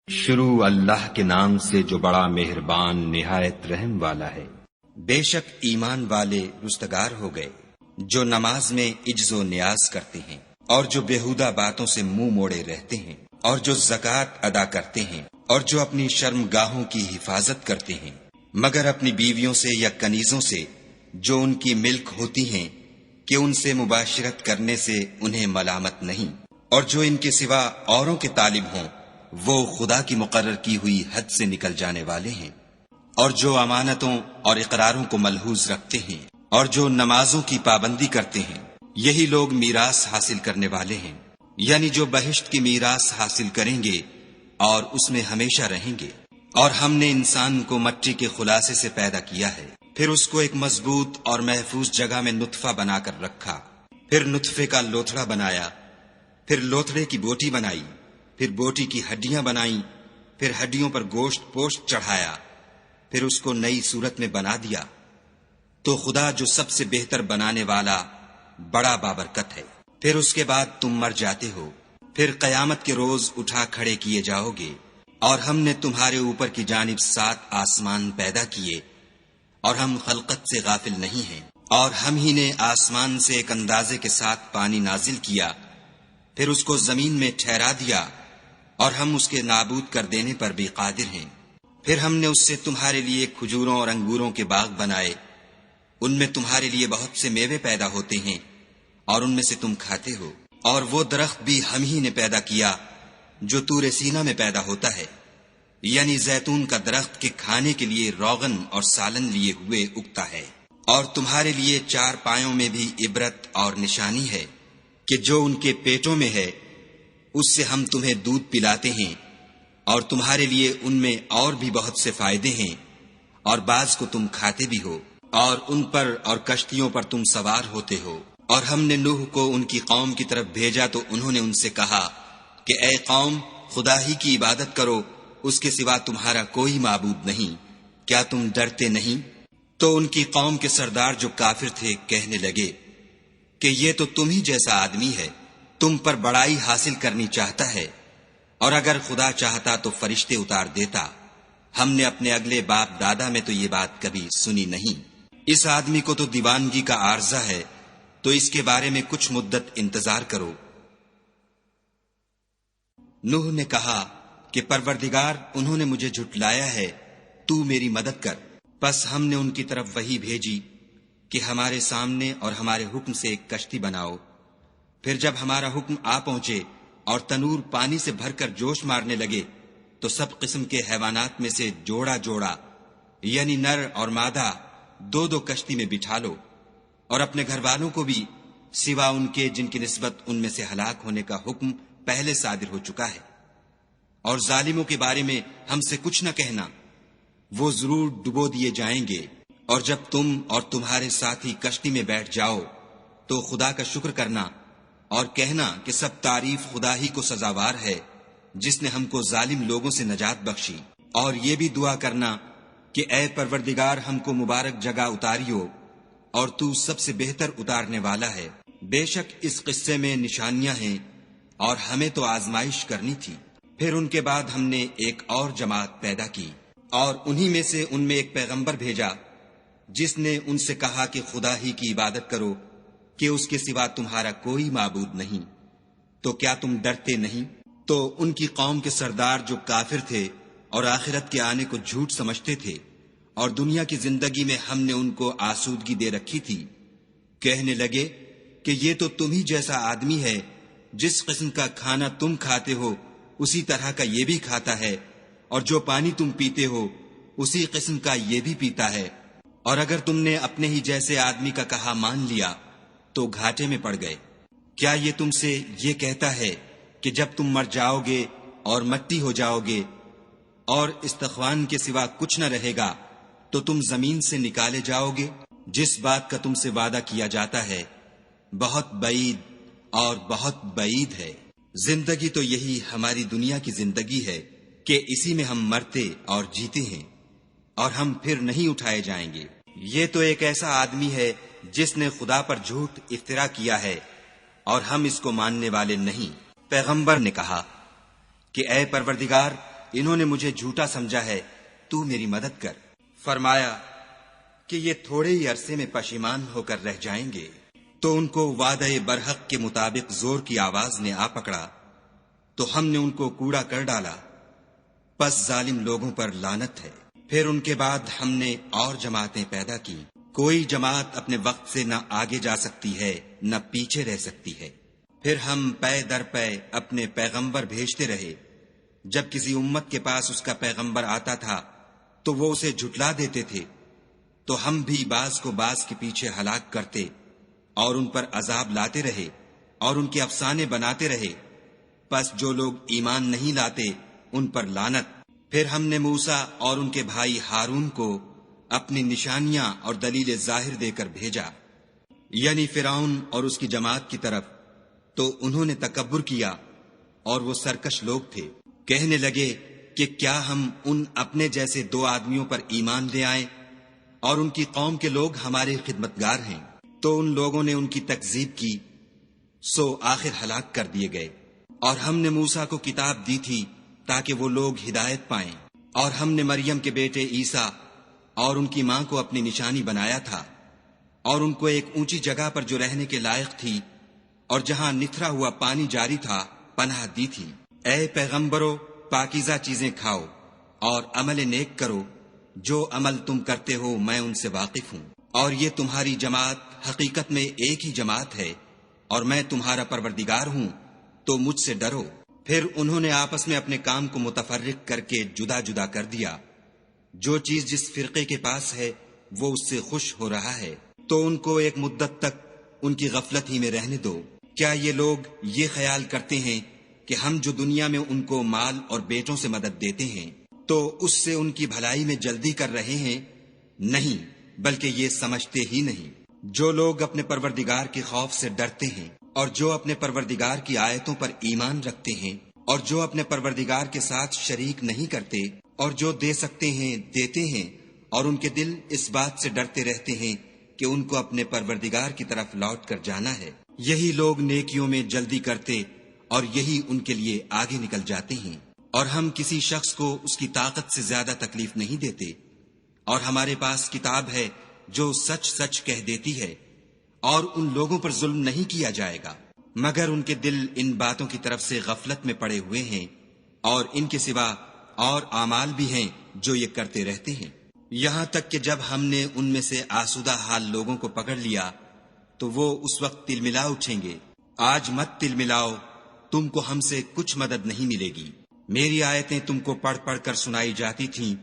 شروع اللہ کے نام سے جو بڑا مہربان نہایت رحم والا ہے۔ بے شک ایمان والے رستگار ہو گئے جو نماز میں عجز و نیاز کرتے ہیں اور جو بیہودہ باتوں سے منہ موڑے رہتے ہیں اور جو زکوٰۃ ادا کرتے ہیں اور جو اپنی شرم گاہوں کی حفاظت کرتے ہیں مگر اپنی بیویوں سے یا کنیزوں سے جو ان کی ملک ہوتی ہیں کہ ان سے مباشرت کرنے سے انہیں ملامت نہیں، اور جو ان کے سوا اوروں کے طالب ہوں وہ خدا کی مقرر کی ہوئی حد سے نکل جانے والے ہیں، اور جو امانتوں اور اقراروں کو ملحوظ رکھتے ہیں اور جو نمازوں کی پابندی کرتے ہیں، یہی لوگ میراث حاصل کرنے والے ہیں، یعنی جو بہشت کی میراث حاصل کریں گے اور اس میں ہمیشہ رہیں گے۔ اور ہم نے انسان کو مٹی کے خلاصے سے پیدا کیا ہے، پھر اس کو ایک مضبوط اور محفوظ جگہ میں نطفہ بنا کر رکھا، پھر نطفے کا لوتھڑا بنایا، پھر لوتھڑے کی بوٹی بنائی، پھر بوٹی کی ہڈیاں بنائیں، پھر ہڈیوں پر گوشت پوشت چڑھایا، پھر اس کو نئی صورت میں بنا دیا۔ تو خدا جو سب سے بہتر بنانے والا بڑا بابرکت ہے۔ پھر اس کے بعد تم مر جاتے ہو، پھر قیامت کے روز اٹھا کھڑے کیے جاؤ گے، اور ہم نے تمہارے اوپر کی جانب 7 آسمان پیدا کیے، اور ہم خلقت سے غافل نہیں ہیں، اور ہم ہی نے آسمان سے ایک اندازے کے ساتھ پانی نازل کیا، پھر اس کو زمین میں ٹھہرا دیا، اور ہم اس کے نابود کر دینے پر بھی قادر ہیں۔ پھر ہم نے اس سے تمہارے لیے کھجوروں اور انگوروں کے باغ بنائے، ان میں تمہارے لیے بہت سے میوے پیدا ہوتے ہیں اور ان میں سے تم کھاتے ہو۔ اور وہ درخت بھی ہم ہی نے پیدا کیا جو طور سینا میں پیدا ہوتا ہے، یعنی زیتون کا درخت کے کھانے کے لیے روغن اور سالن لیے ہوئے اگتا ہے۔ اور تمہارے لیے 4 پایوں میں بھی عبرت اور نشانی ہے کہ جو ان کے پیٹوں میں ہے اس سے ہم تمہیں دودھ پلاتے ہیں، اور تمہارے لیے ان میں اور بھی بہت سے فائدے ہیں، اور بعض کو تم کھاتے بھی ہو، اور ان پر اور کشتیوں پر تم سوار ہوتے ہو۔ اور ہم نے نوح کو ان کی قوم کی طرف بھیجا تو انہوں نے ان سے کہا کہ اے قوم، خدا ہی کی عبادت کرو، اس کے سوا تمہارا کوئی معبود نہیں، کیا تم ڈرتے نہیں؟ تو ان کی قوم کے سردار جو کافر تھے کہنے لگے کہ یہ تو تم ہی جیسا آدمی ہے، تم پر بڑائی حاصل کرنی چاہتا ہے، اور اگر خدا چاہتا تو فرشتے اتار دیتا، ہم نے اپنے اگلے باپ دادا میں تو یہ بات کبھی سنی نہیں۔ اس آدمی کو تو دیوانگی کا عارضہ ہے، تو اس کے بارے میں کچھ مدت انتظار کرو۔ نوح نے کہا کہ پروردگار، انہوں نے مجھے جھٹلایا ہے، تو میری مدد کر۔ پس ہم نے ان کی طرف وحی بھیجی کہ ہمارے سامنے اور ہمارے حکم سے ایک کشتی بناؤ۔ پھر جب ہمارا حکم آ پہنچے اور تنور پانی سے بھر کر جوش مارنے لگے تو سب قسم کے حیوانات میں سے جوڑا جوڑا، یعنی نر اور مادہ، 2 کشتی میں بٹھا لو، اور اپنے گھر والوں کو بھی، سوا ان کے جن کی نسبت ان میں سے ہلاک ہونے کا حکم پہلے صادر ہو چکا ہے۔ اور ظالموں کے بارے میں ہم سے کچھ نہ کہنا، وہ ضرور ڈبو دیے جائیں گے۔ اور جب تم اور تمہارے ساتھی کشتی میں بیٹھ جاؤ تو خدا کا شکر کرنا اور کہنا کہ سب تعریف خدا ہی کو سزاوار ہے جس نے ہم کو ظالم لوگوں سے نجات بخشی۔ اور یہ بھی دعا کرنا کہ اے پروردگار، ہم کو مبارک جگہ اتاریو، اور تو سب سے بہتر اتارنے والا ہے۔ بے شک اس قصے میں نشانیاں ہیں اور ہمیں تو آزمائش کرنی تھی۔ پھر ان کے بعد ہم نے ایک اور جماعت پیدا کی، اور انہی میں سے ان میں ایک پیغمبر بھیجا جس نے ان سے کہا کہ خدا ہی کی عبادت کرو کہ اس کے سوا تمہارا کوئی معبود نہیں، تو کیا تم ڈرتے نہیں؟ تو ان کی قوم کے سردار جو کافر تھے اور آخرت کے آنے کو جھوٹ سمجھتے تھے اور دنیا کی زندگی میں ہم نے ان کو آسودگی دے رکھی تھی، کہنے لگے کہ یہ تو تم ہی جیسا آدمی ہے، جس قسم کا کھانا تم کھاتے ہو اسی طرح کا یہ بھی کھاتا ہے، اور جو پانی تم پیتے ہو اسی قسم کا یہ بھی پیتا ہے، اور اگر تم نے اپنے ہی جیسے آدمی کا کہا مان لیا تو گھاٹے میں پڑ گئے۔ کیا یہ تم سے یہ کہتا ہے کہ جب تم مر جاؤ گے اور مٹی ہو جاؤ گے اور استخوان کے سوا کچھ نہ رہے گا تو تم زمین سے نکالے جاؤ گے؟ جس بات کا تم سے وعدہ کیا جاتا ہے بہت بعید اور بہت بعید ہے۔ زندگی تو یہی ہماری دنیا کی زندگی ہے کہ اسی میں ہم مرتے اور جیتے ہیں، اور ہم پھر نہیں اٹھائے جائیں گے۔ یہ تو ایک ایسا آدمی ہے جس نے خدا پر جھوٹ افترا کیا ہے، اور ہم اس کو ماننے والے نہیں۔ پیغمبر نے کہا کہ اے پروردگار، انہوں نے مجھے جھوٹا سمجھا ہے، تو میری مدد کر۔ فرمایا کہ یہ تھوڑے ہی عرصے میں پشیمان ہو کر رہ جائیں گے۔ تو ان کو وعدہ برحق کے مطابق زور کی آواز نے آ پکڑا تو ہم نے ان کو کوڑا کر ڈالا، پس ظالم لوگوں پر لعنت ہے۔ پھر ان کے بعد ہم نے اور جماعتیں پیدا کی۔ کوئی جماعت اپنے وقت سے نہ آگے جا سکتی ہے نہ پیچھے رہ سکتی ہے۔ پھر ہم پے در پے اپنے پیغمبر بھیجتے رہے۔ جب کسی امت کے پاس اس کا پیغمبر آتا تھا تو وہ اسے جھٹلا دیتے تھے، تو ہم بھی بعض کو بعض کے پیچھے ہلاک کرتے اور ان پر عذاب لاتے رہے اور ان کے افسانے بناتے رہے۔ پس جو لوگ ایمان نہیں لاتے ان پر لعنت۔ پھر ہم نے موسیٰ اور ان کے بھائی ہارون کو اپنی نشانیاں اور دلیل ظاہر دے کر بھیجا، یعنی فرعون اور اس کی جماعت کی طرف، تو انہوں نے تکبر کیا اور وہ سرکش لوگ تھے۔ کہنے لگے کہ کیا ہم ان اپنے جیسے 2 آدمیوں پر ایمان لے آئیں اور ان کی قوم کے لوگ ہمارے خدمتگار ہیں؟ تو ان لوگوں نے ان کی تکذیب کی، سو آخر ہلاک کر دیے گئے۔ اور ہم نے موسیٰ کو کتاب دی تھی تاکہ وہ لوگ ہدایت پائیں، اور ہم نے مریم کے بیٹے عیسیٰ اور ان کی ماں کو اپنی نشانی بنایا تھا، اور ان کو ایک اونچی جگہ پر جو رہنے کے لائق تھی اور جہاں نتھرا ہوا پانی جاری تھا پناہ دی تھی۔ اے پیغمبرو، پاکیزہ چیزیں کھاؤ اور عمل نیک کرو، جو عمل تم کرتے ہو میں ان سے واقف ہوں، اور یہ تمہاری جماعت حقیقت میں ایک ہی جماعت ہے، اور میں تمہارا پروردگار ہوں، تو مجھ سے ڈرو۔ پھر انہوں نے آپس میں اپنے کام کو متفرق کر کے جدا جدا کر دیا۔ جو چیز جس فرقے کے پاس ہے وہ اس سے خوش ہو رہا ہے، تو ان کو ایک مدت تک ان کی غفلت ہی میں رہنے دو۔ کیا یہ لوگ یہ خیال کرتے ہیں کہ ہم جو دنیا میں ان کو مال اور بیٹوں سے مدد دیتے ہیں تو اس سے ان کی بھلائی میں جلدی کر رہے ہیں؟ نہیں، بلکہ یہ سمجھتے ہی نہیں۔ جو لوگ اپنے پروردگار کے خوف سے ڈرتے ہیں اور جو اپنے پروردگار کی آیتوں پر ایمان رکھتے ہیں اور جو اپنے پروردگار کے ساتھ شریک نہیں کرتے اور جو دے سکتے ہیں دیتے ہیں، اور ان کے دل اس بات سے ڈرتے رہتے ہیں کہ ان کو اپنے پروردگار کی طرف لوٹ کر جانا ہے، یہی لوگ نیکیوں میں جلدی کرتے اور یہی ان کے لیے آگے نکل جاتے ہیں۔ اور ہم کسی شخص کو اس کی طاقت سے زیادہ تکلیف نہیں دیتے، اور ہمارے پاس کتاب ہے جو سچ سچ کہہ دیتی ہے، اور ان لوگوں پر ظلم نہیں کیا جائے گا، مگر ان کے دل ان باتوں کی طرف سے غفلت میں پڑے ہوئے ہیں، اور ان کے سوا اور اعمال بھی ہیں جو یہ کرتے رہتے ہیں۔ یہاں تک کہ جب ہم نے ان میں سے آسودہ حال لوگوں کو پکڑ لیا تو وہ اس وقت تل ملا اٹھیں گے۔ آج مت تل ملاؤ، تم کو ہم سے کچھ مدد نہیں ملے گی۔ میری آیتیں تم کو پڑھ پڑھ کر سنائی جاتی تھیں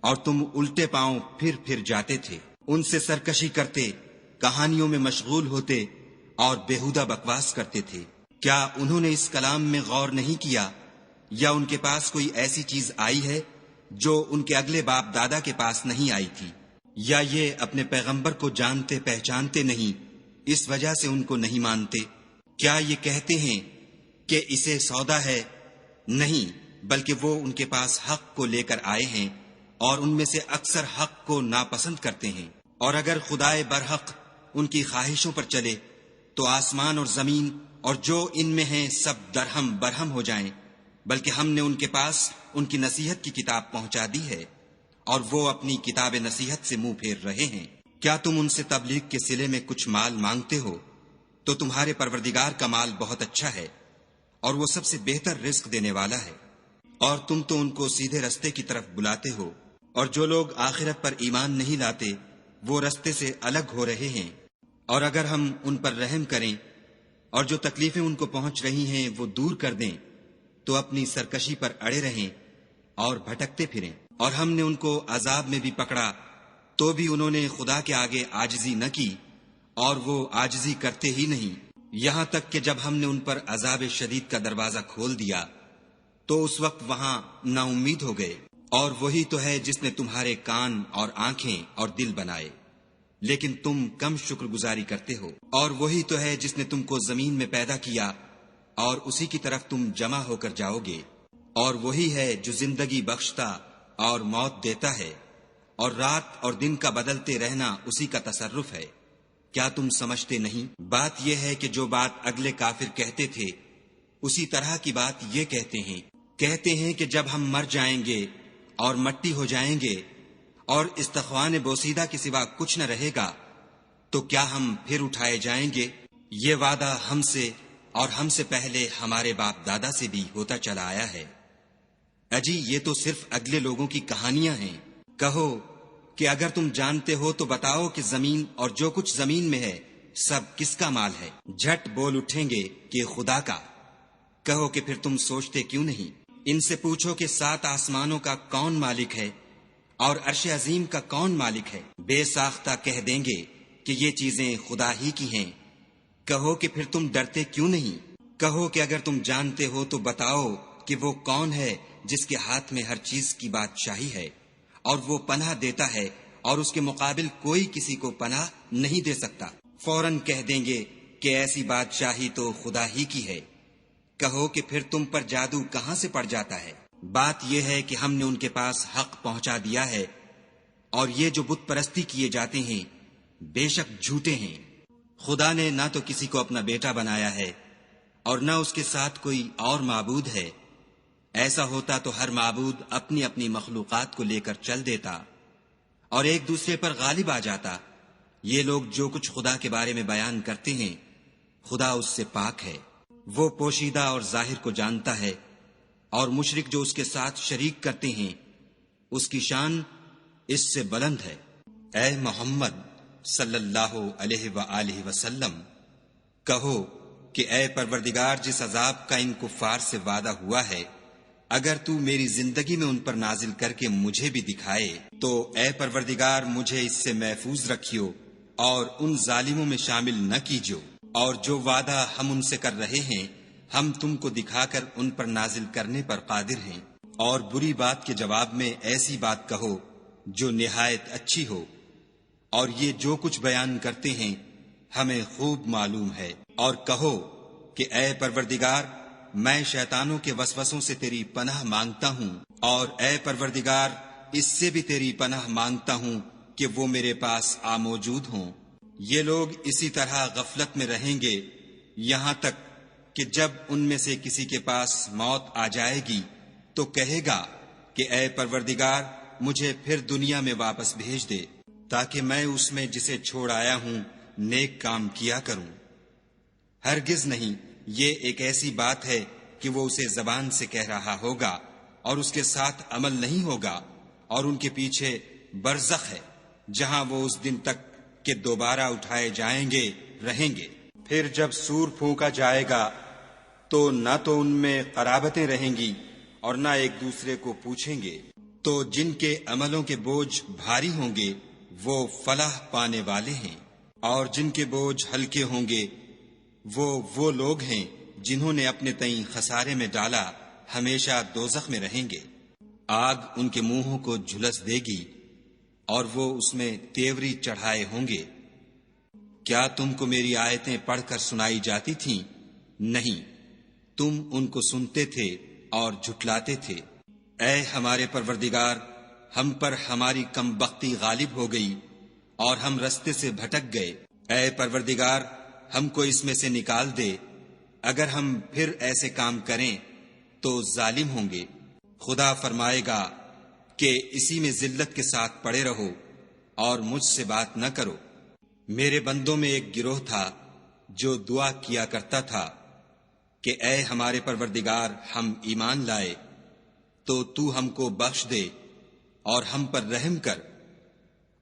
اور تم الٹے پاؤں پھر پھر جاتے تھے، ان سے سرکشی کرتے، کہانیوں میں مشغول ہوتے اور بیہودہ بکواس کرتے تھے۔ کیا انہوں نے اس کلام میں غور نہیں کیا، یا ان کے پاس کوئی ایسی چیز آئی ہے جو ان کے اگلے باپ دادا کے پاس نہیں آئی تھی؟ یا یہ اپنے پیغمبر کو جانتے پہچانتے نہیں، اس وجہ سے ان کو نہیں مانتے؟ کیا یہ کہتے ہیں کہ اسے سودا ہے؟ نہیں، بلکہ وہ ان کے پاس حق کو لے کر آئے ہیں، اور ان میں سے اکثر حق کو ناپسند کرتے ہیں۔ اور اگر خدائے برحق ان کی خواہشوں پر چلے تو آسمان اور زمین اور جو ان میں ہیں سب درہم برہم ہو جائیں، بلکہ ہم نے ان کے پاس ان کی نصیحت کی کتاب پہنچا دی ہے، اور وہ اپنی کتاب نصیحت سے منہ پھیر رہے ہیں۔ کیا تم ان سے تبلیغ کے صلے میں کچھ مال مانگتے ہو؟ تو تمہارے پروردگار کا مال بہت اچھا ہے، اور وہ سب سے بہتر رزق دینے والا ہے، اور تم تو ان کو سیدھے رستے کی طرف بلاتے ہو، اور جو لوگ آخرت پر ایمان نہیں لاتے وہ رستے سے الگ ہو رہے ہیں۔ اور اگر ہم ان پر رحم کریں اور جو تکلیفیں ان کو پہنچ رہی ہیں وہ دور کر دیں تو اپنی سرکشی پر اڑے رہیں اور بھٹکتے پھریں۔ اور ہم نے ان کو عذاب میں بھی پکڑا تو بھی انہوں نے خدا کے آگے عاجزی نہ کی، اور وہ عاجزی کرتے ہی نہیں، یہاں تک کہ جب ہم نے ان پر عذاب شدید کا دروازہ کھول دیا تو اس وقت وہاں نا امید ہو گئے۔ اور وہی تو ہے جس نے تمہارے کان اور آنکھیں اور دل بنائے، لیکن تم کم شکر گزاری کرتے ہو۔ اور وہی تو ہے جس نے تم کو زمین میں پیدا کیا اور اسی کی طرف تم جمع ہو کر جاؤ گے۔ اور وہی ہے جو زندگی بخشتا اور موت دیتا ہے، اور رات اور دن کا بدلتے رہنا اسی کا تصرف ہے۔ کیا تم سمجھتے نہیں؟ بات یہ ہے کہ جو بات اگلے کافر کہتے تھے اسی طرح کی بات یہ کہتے ہیں، کہتے ہیں کہ جب ہم مر جائیں گے اور مٹی ہو جائیں گے اور استخوان بوسیدہ کے سوا کچھ نہ رہے گا تو کیا ہم پھر اٹھائے جائیں گے؟ یہ وعدہ ہم سے اور ہم سے پہلے ہمارے باپ دادا سے بھی ہوتا چلا آیا ہے۔ اجی یہ تو صرف اگلے لوگوں کی کہانیاں ہیں۔ کہو کہ اگر تم جانتے ہو تو بتاؤ کہ زمین اور جو کچھ زمین میں ہے سب کس کا مال ہے؟ جھٹ بول اٹھیں گے کہ خدا کا۔ کہو کہ پھر تم سوچتے کیوں نہیں؟ ان سے پوچھو کہ 7 آسمانوں کا کون مالک ہے اور عرش عظیم کا کون مالک ہے؟ بے ساختہ کہہ دیں گے کہ یہ چیزیں خدا ہی کی ہیں۔ کہو کہ پھر تم ڈرتے کیوں نہیں؟ کہو کہ اگر تم جانتے ہو تو بتاؤ کہ وہ کون ہے جس کے ہاتھ میں ہر چیز کی بادشاہی ہے اور وہ پناہ دیتا ہے اور اس کے مقابل کوئی کسی کو پناہ نہیں دے سکتا۔ فوراً کہہ دیں گے کہ ایسی بادشاہی تو خدا ہی کی ہے۔ کہو کہ پھر تم پر جادو کہاں سے پڑ جاتا ہے؟ بات یہ ہے کہ ہم نے ان کے پاس حق پہنچا دیا ہے اور یہ جو بت پرستی کیے جاتے ہیں بے شک جھوٹے ہیں۔ خدا نے نہ تو کسی کو اپنا بیٹا بنایا ہے اور نہ اس کے ساتھ کوئی اور معبود ہے۔ ایسا ہوتا تو ہر معبود اپنی اپنی مخلوقات کو لے کر چل دیتا اور ایک دوسرے پر غالب آ جاتا۔ یہ لوگ جو کچھ خدا کے بارے میں بیان کرتے ہیں خدا اس سے پاک ہے، وہ پوشیدہ اور ظاہر کو جانتا ہے، اور مشرک جو اس کے ساتھ شریک کرتے ہیں اس کی شان اس سے بلند ہے۔ اے محمد صلی اللہ علیہ وآلہ وسلم، کہو کہ اے پروردگار، جس عذاب کا ان کفار سے وعدہ ہوا ہے اگر تو میری زندگی میں ان پر نازل کر کے مجھے بھی دکھائے تو اے پروردگار مجھے اس سے محفوظ رکھیو اور ان ظالموں میں شامل نہ کیجو، اور جو وعدہ ہم ان سے کر رہے ہیں ہم تم کو دکھا کر ان پر نازل کرنے پر قادر ہیں۔ اور بری بات کے جواب میں ایسی بات کہو جو نہایت اچھی ہو، اور یہ جو کچھ بیان کرتے ہیں ہمیں خوب معلوم ہے۔ اور کہو کہ اے پروردگار میں شیطانوں کے وسوسوں سے تیری پناہ مانگتا ہوں، اور اے پروردگار اس سے بھی تیری پناہ مانگتا ہوں کہ وہ میرے پاس آ موجود ہوں۔ یہ لوگ اسی طرح غفلت میں رہیں گے یہاں تک کہ جب ان میں سے کسی کے پاس موت آ جائے گی تو کہے گا کہ اے پروردگار مجھے پھر دنیا میں واپس بھیج دے تاکہ میں اس میں جسے چھوڑ آیا ہوں نیک کام کیا کروں۔ ہرگز نہیں، یہ ایک ایسی بات ہے کہ وہ اسے زبان سے کہہ رہا ہوگا اور اس کے ساتھ عمل نہیں ہوگا، اور ان کے پیچھے برزخ ہے جہاں وہ اس دن تک کہ دوبارہ اٹھائے جائیں گے رہیں گے۔ پھر جب سور پھونکا جائے گا تو نہ تو ان میں قرابتیں رہیں گی اور نہ ایک دوسرے کو پوچھیں گے، تو جن کے عملوں کے بوجھ بھاری ہوں گے وہ فلاح پانے والے ہیں، اور جن کے بوجھ ہلکے ہوں گے وہ لوگ ہیں جنہوں نے اپنے تئیں خسارے میں ڈالا، ہمیشہ دوزخ میں رہیں گے۔ آگ ان کے منہوں کو جھلس دے گی اور وہ اس میں تیوری چڑھائے ہوں گے۔ کیا تم کو میری آیتیں پڑھ کر سنائی جاتی تھیں؟ نہیں، تم ان کو سنتے تھے اور جھٹلاتے تھے۔ اے ہمارے پروردگار، ہم پر ہماری کم بختی غالب ہو گئی اور ہم رستے سے بھٹک گئے۔ اے پروردگار ہم کو اس میں سے نکال دے، اگر ہم پھر ایسے کام کریں تو ظالم ہوں گے۔ خدا فرمائے گا کہ اسی میں ذلت کے ساتھ پڑے رہو اور مجھ سے بات نہ کرو۔ میرے بندوں میں ایک گروہ تھا جو دعا کیا کرتا تھا کہ اے ہمارے پروردگار ہم ایمان لائے تو ہم کو بخش دے اور ہم پر رحم کر،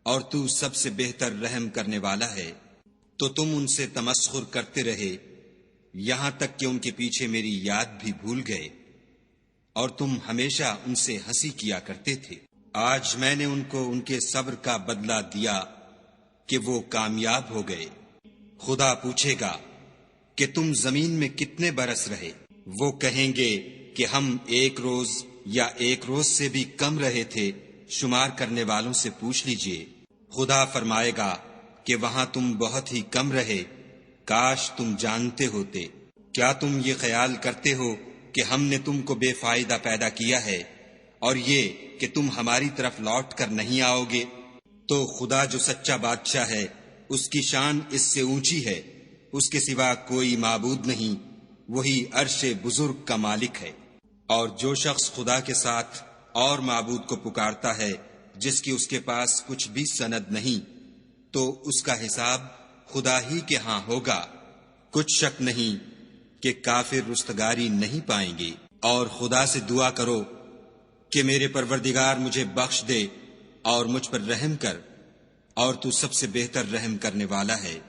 اور تو سب سے بہتر رحم کرنے والا ہے۔ تو تم ان سے تمسخر کرتے رہے یہاں تک کہ ان کے پیچھے میری یاد بھی بھول گئے، اور تم ہمیشہ ان سے ہنسی کیا کرتے تھے۔ آج میں نے ان کو ان کے صبر کا بدلہ دیا کہ وہ کامیاب ہو گئے۔ خدا پوچھے گا کہ تم زمین میں کتنے برس رہے؟ وہ کہیں گے کہ ہم 1 روز یا 1 روز سے بھی کم رہے تھے، شمار کرنے والوں سے پوچھ لیجئے۔ خدا فرمائے گا کہ وہاں تم بہت ہی کم رہے، کاش تم جانتے ہوتے۔ کیا تم یہ خیال کرتے ہو کہ ہم نے تم کو بے فائدہ پیدا کیا ہے اور یہ کہ تم ہماری طرف لوٹ کر نہیں آؤ گے؟ تو خدا جو سچا بادشاہ ہے اس کی شان اس سے اونچی ہے، اس کے سوا کوئی معبود نہیں، وہی عرش بزرگ کا مالک ہے۔ اور جو شخص خدا کے ساتھ اور معبود کو پکارتا ہے جس کی اس کے پاس کچھ بھی سند نہیں، تو اس کا حساب خدا ہی کے ہاں ہوگا۔ کچھ شک نہیں کہ کافر رستگاری نہیں پائیں گے۔ اور خدا سے دعا کرو کہ میرے پروردگار مجھے بخش دے اور مجھ پر رحم کر، اور تو سب سے بہتر رحم کرنے والا ہے۔